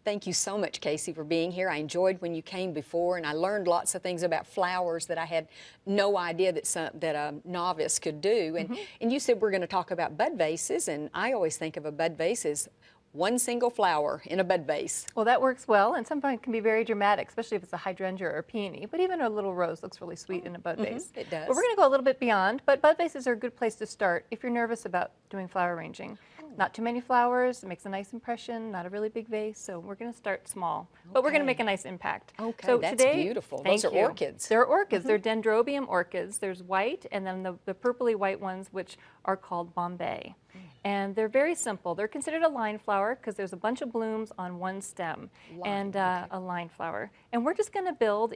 Thank you so much, Casey, for being here. I enjoyed when you came before, and I learned lots of things about flowers that I had no idea that a novice could do. And you said we're going to talk about bud vases, and I always think of a bud vase as one single flower in a bud vase. Well, that works well, and sometimes it can be very dramatic, especially if it's a hydrangea or a peony. But even a little rose looks really sweet in a bud vase. It does. But we're going to go a little bit beyond, but bud vases are a good place to start if you're nervous about doing flower arranging. Not too many flowers, it makes a nice impression, not a really big vase, so we're going to start small. But we're going to make a nice impact. Okay, so that's today, beautiful. Those are orchids. They're orchids. They're dendrobium orchids. There's white, and then the purpley white ones, which are called Bombay. And they're very simple. They're considered a line flower because there's a bunch of blooms on one stem, a line flower. And we're just going to build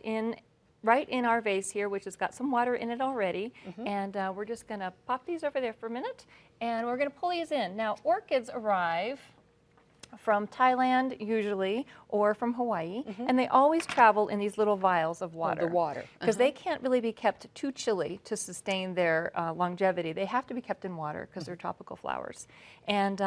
right in our vase here, which has got some water in it already. And we're just going to pop these over there for a minute, and we're going to pull these in. Now, orchids arrive from Thailand usually, or from Hawaii, and they always travel in these little vials of water. The water. Because they can't really be kept too chilly to sustain their longevity. They have to be kept in water because they're tropical flowers. And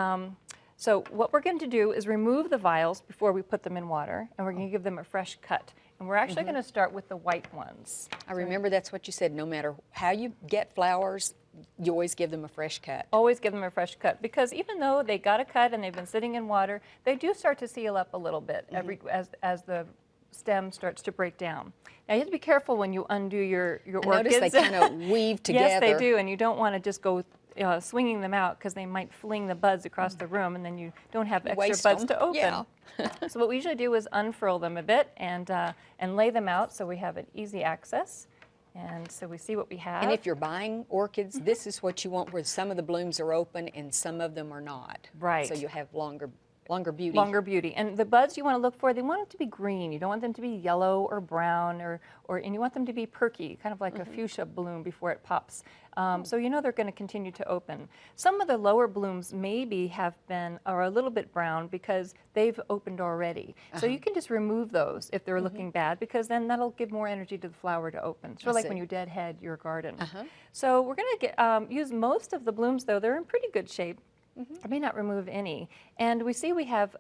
so what we're going to do is remove the vials before we put them in water, and we're going to give them a fresh cut. And we're actually going to start with the white ones. I remember that's what you said. No matter how you get flowers, you always give them a fresh cut. Always give them a fresh cut, because even though they got a cut and they've been sitting in water, they do start to seal up a little bit as the stem starts to break down. Now you have to be careful when you undo your orchids. Notice they kind of weave together. Yes, they do, and you don't want to just go swinging them out because they might fling the buds across the room, and then you don't have extra buds to open. Yeah. So what we usually do is unfurl them a bit and lay them out so we have an easy access. And so we see what we have. And if you're buying orchids, this is what you want, where some of the blooms are open and some of them are not. Right. So you have longer beauty. Longer beauty. And the buds you want to look for, they want them to be green. You don't want them to be yellow or brown, and you want them to be perky, kind of like a fuchsia bloom before it pops. So you know they're going to continue to open. Some of the lower blooms maybe are a little bit brown because they've opened already. So you can just remove those if they're looking bad, because then that'll give more energy to the flower to open. Sort of like when you deadhead your garden. So we're going to use most of the blooms, though. They're in pretty good shape. I may not remove any. And we see we have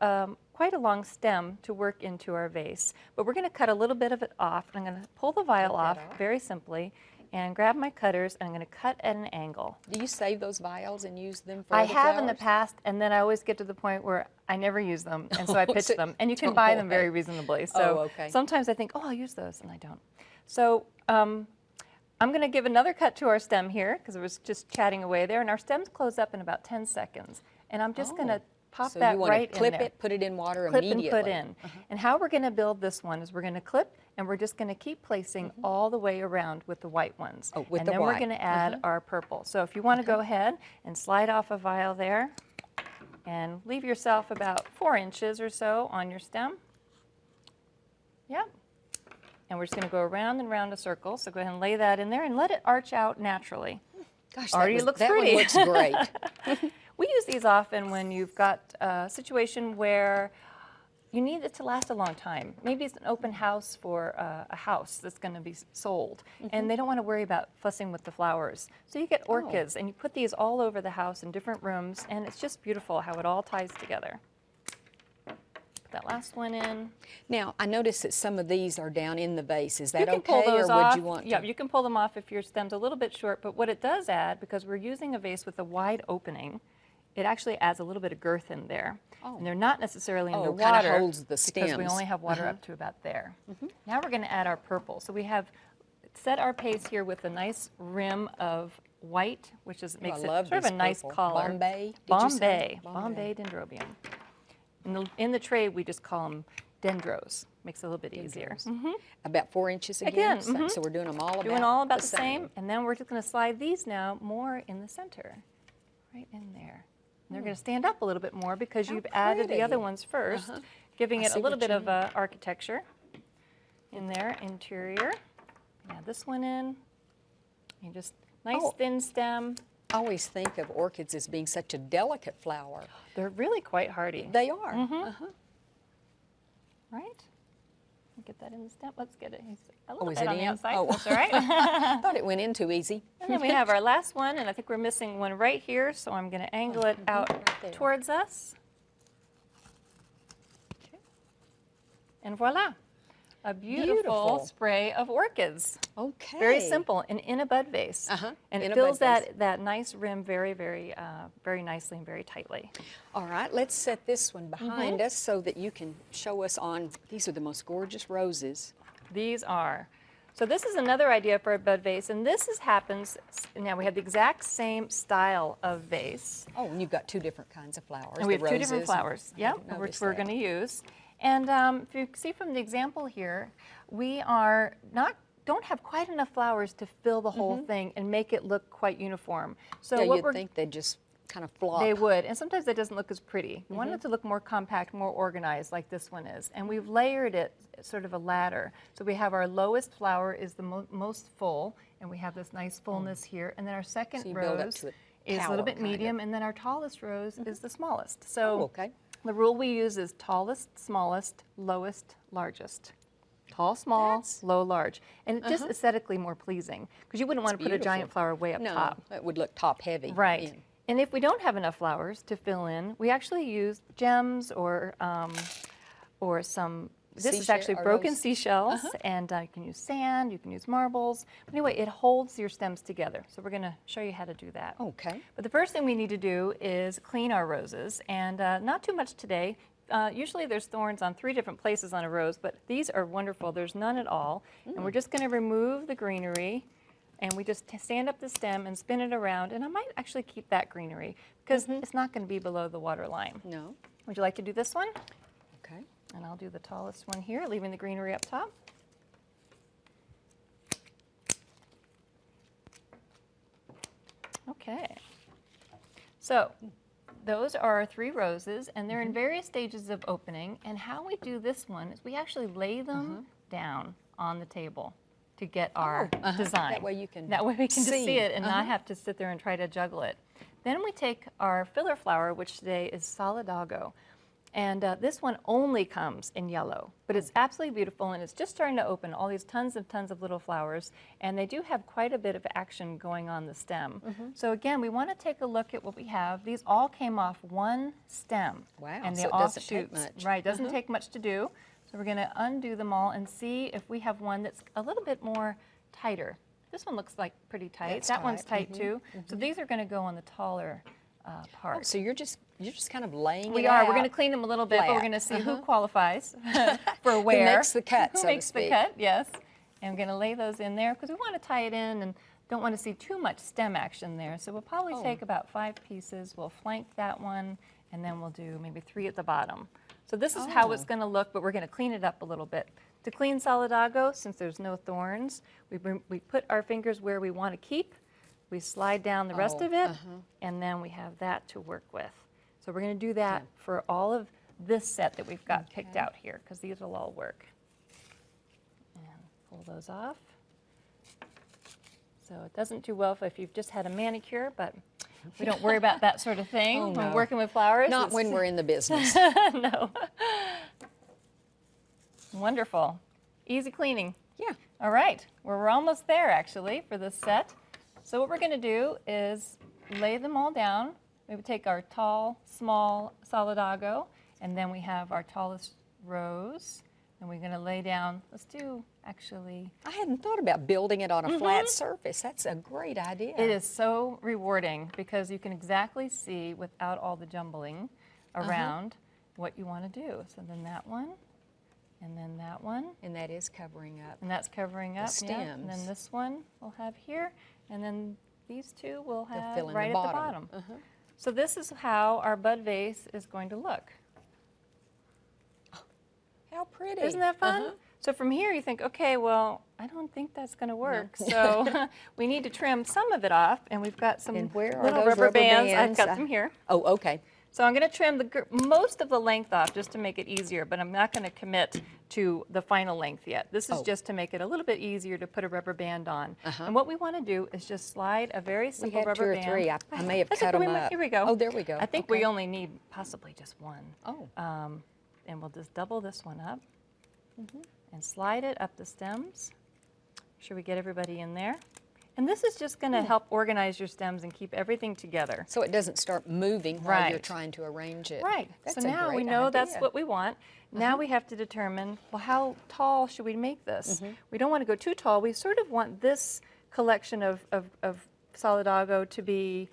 quite a long stem to work into our vase. But we're going to cut a little bit of it off. I'm going to pull the vial off very simply and grab my cutters, and I'm going to cut at an angle. Do you save those vials and use them for I other have flowers? in the past, and then I always get to the point where I never use them, and so I pitch them. And you can buy them very reasonably. So sometimes I think, oh, I'll use those, and I don't. So I'm going to give another cut to our stem here, because it was just chatting away there, and our stems close up in about 10 seconds. And I'm just going to pop that right in there. So you want to clip it, put it in water immediately. Clip and put in. And how we're going to build this one is we're going to clip, and we're just going to keep placing all the way around with the white ones. Oh, with and the then white. we're going to add our purple. So if you want to go ahead and slide off a vial there, and leave yourself about 4 inches or so on your stem. Yep. And we're just going to go around and around a circle. So go ahead and lay that in there and let it arch out naturally. Gosh, already looks that pretty. One looks great. We use these often when you've got a situation where you need it to last a long time. Maybe it's an open house for a house that's going to be sold, and they don't want to worry about fussing with the flowers. So you get orchids, and you put these all over the house in different rooms, and it's just beautiful how it all ties together. Put that last one in. Now, I noticed that some of these are down in the vase. Is that okay, pull those or off. would you want to? Yeah, you can pull them off if your stem's a little bit short, but what it does add, because we're using a vase with a wide opening, it actually adds a little bit of girth in there. And they're not necessarily underwater. Kind of holds the stems. Because we only have water up to about there. Now we're going to add our purple. So we have set our pace here with a nice rim of white, which makes it sort of a nice color. Bombay, Bombay dendrobium. In the trade, we just call them dendros. Makes it a little bit easier. About 4 inches again. So we're doing them all about the same. And then we're just going to slide these now more in the center. Right in there. And they're going to stand up a little bit more because you've added the other ones first, giving it a little bit of architecture in there, interior. Add this one in. And just nice thin stem. I always think of orchids as being such a delicate flower. They're really quite hardy. They are. Right? Get that in the stem. Let's get it a Oh, little is bit it on the in? outside. Oh. That's all right. I thought it went in too easy. And then we have our last one, and I think we're missing one right here, so I'm going to angle it out right there. towards us. And voila, a beautiful Beautiful. spray of orchids. Okay. Very simple and in a bud vase. And in it a bud fills vase. that nice rim very, very nicely and very tightly. All right, let's set this one behind us so that you can show us on. These are the most gorgeous roses. These are. So this is another idea for a bud vase, and this happens, now we have the exact same style of vase. Oh, and you've got two different kinds of flowers. And we the have two different roses. flowers, I yeah, didn't which notice we're that. going to use. And if you see from the example here, we are don't have quite enough flowers to fill the whole thing and make it look quite uniform. So Yeah, what you'd think they'd just kind of flop. They would, and sometimes it doesn't look as pretty. You want it to look more compact, more organized like this one is. And we've layered it sort of a ladder. So we have our lowest flower is the most full, and we have this nice fullness here. And then our second So you build up rose to a is a tower, little bit kind of. medium, and then our tallest rose is the smallest. So Oh, okay. the rule we use is tallest, smallest, lowest, largest. Tall, small, That's- low, large. And it's just aesthetically more pleasing, because you wouldn't want to put a giant beautiful. flower way up No, top. it would look top heavy. Right. Yeah. And if we don't have enough flowers to fill in, we actually use gems or some, this is Seashell- actually are broken those- seashells, and you can use sand, you can use marbles. But anyway, it holds your stems together. So we're going to show you how to do that. Okay. But the first thing we need to do is clean our roses, and not too much today. Usually there's thorns on 3 different places on a rose, but these are wonderful. There's none at all. And we're just going to remove the greenery, and we just stand up the stem and spin it around. And I might actually keep that greenery because it's not going to be below the water line. No. Would you like to do this one? Okay. And I'll do the tallest one here, leaving the greenery up top. Okay. So those are our 3 roses, and they're in various stages of opening. And how we do this one is we actually lay them down on the table to get our design. That way you can That way we can just see. see it and not have to sit there and try to juggle it. Then we take our filler flower, which today is Solidago. And this one only comes in yellow, but it's absolutely beautiful, and it's just starting to open all these tons of little flowers, and they do have quite a bit of action going on the stem. So again, we want to take a look at what we have. These all came off one stem. Wow, And so they it doesn't take offshoots. much. Right, doesn't take much to do. So we're going to undo them all and see if we have one that's a little bit more tighter. This one looks like pretty tight. That's that one's tight. tight too. So these are going to go on the taller part. Oh, so you're just kind of laying We it are. out. We're going to clean them a little bit, but we're flat. going to see who qualifies for where. makes the cut, Who so to makes the speak. cut, yes. And we're going to lay those in there because we want to tie it in and don't want to see too much stem action there. So we'll probably take about 5 pieces. We'll flank that one, and then we'll do maybe 3 at the bottom. So this is how it's going to look, but we're going to clean it up a little bit. To clean Solidago, since there's no thorns, we put our fingers where we want to keep. We slide down the rest of it, and then we have that to work with. So we're going to do that for all of this set that we've got picked out here, because these will all work. And pull those off. So it doesn't do well if you've just had a manicure, but we don't worry about that sort of thing Oh, when no. working with flowers. Not It's- when we're in the business. no. Wonderful. Easy cleaning. Yeah. All right, we're almost there actually for this set. So what we're going to do is lay them all down. We would take our tall, small Solidago, and then we have our tallest rose, and we're going to lay down, let's do actually, I hadn't thought about building it on a flat surface. That's a great idea. it is so rewarding because you can exactly see without all the jumbling around what you want to do. So then that one, and then that one. And that is covering up. And that's covering up, yeah. And then stems. this one we'll have here, and then these 2 we'll have fill in the right at the bottom. bottom. So this is how our bud vase is going to look. How pretty. Isn't that fun? So from here you think, okay, well, I don't think that's going to work. So we need to trim some of it off, and we've got some And where are little those rubber bands. I've bands? got them here. Oh, okay. So I'm going to trim most of the length off just to make it easier, but I'm not going to commit to the final length yet. This is just to make it a little bit easier to put a rubber band on. And what we want to do is just slide a very We simple had rubber 2 or band. 3. I may have That's cut okay, them up. Here we go. Oh, there we go. I think Okay. we only need possibly just one. Oh. And we'll just double this one up and slide it up the stems. Make sure we get everybody in there. And this is just going to help organize your stems and keep everything together. So it doesn't start moving while you're trying to arrange it. Right. That's So a now we great know idea. that's what we want. Now we have to determine, well, how tall should we make this? We don't want to go too tall. We sort of want this collection of solidago to be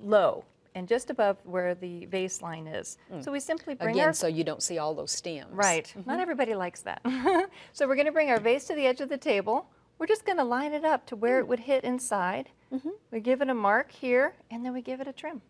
low and just above where the vase line is. So we simply bring Again, our... so you don't see all those stems. Right. Not everybody likes that. So we're going to bring our vase to the edge of the table. We're just going to line it up to where it would hit inside. We give it a mark here, and then we give it a trim.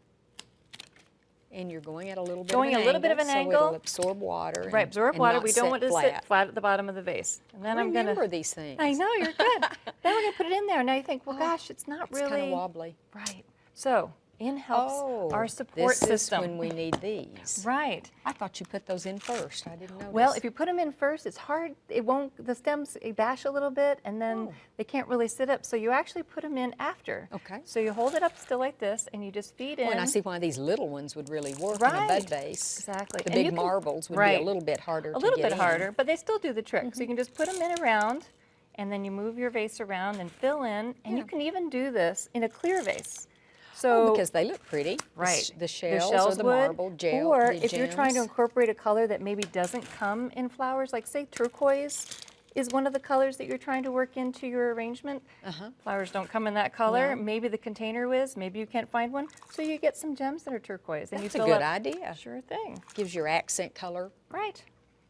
And you're going at a little bit Going of an a little bit of an so angle. it'll absorb water. Right, absorb water. We don't want it to sit flat. flat at the bottom of the vase. And then I'm going Remember to... these things. I know, you're good. Then we're going to put it in there. Now you think, well, gosh, it's not It's really... kind of wobbly. Right. So in helps our support this system. is when we need these. Right. I thought you put those in first. I didn't know. Well, if you put them in first, it's hard. It won't. The stems bash a little bit, and then they can't really sit up. So you actually put them in after. Okay. So you hold it up still like this, and you just feed in. and I see why these little ones would really work in a bud vase. Exactly. The And you big can- marbles would be a little bit harder to A little get bit in. harder, but they still do the trick. So you can just put them in around, and then you move your vase around and fill in. And you can even do this in a clear vase. So because they look pretty. right, The shells or the would, marble gel. or the if you're trying to gems. incorporate a color that maybe doesn't come in flowers, like say turquoise is one of the colors that you're trying to work into your arrangement. Flowers don't come in that color. No. Maybe the container is. Maybe you can't find one. So you get some gems that are turquoise, and That's you a fill good up. idea. Sure thing. Gives your accent color. Right.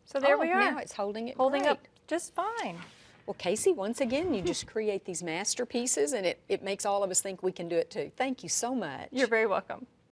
So there we are. Now it's holding it holding great. up just fine. Well, Casey, once again, you just create these masterpieces, and it makes all of us think we can do it too. Thank you so much. You're very welcome.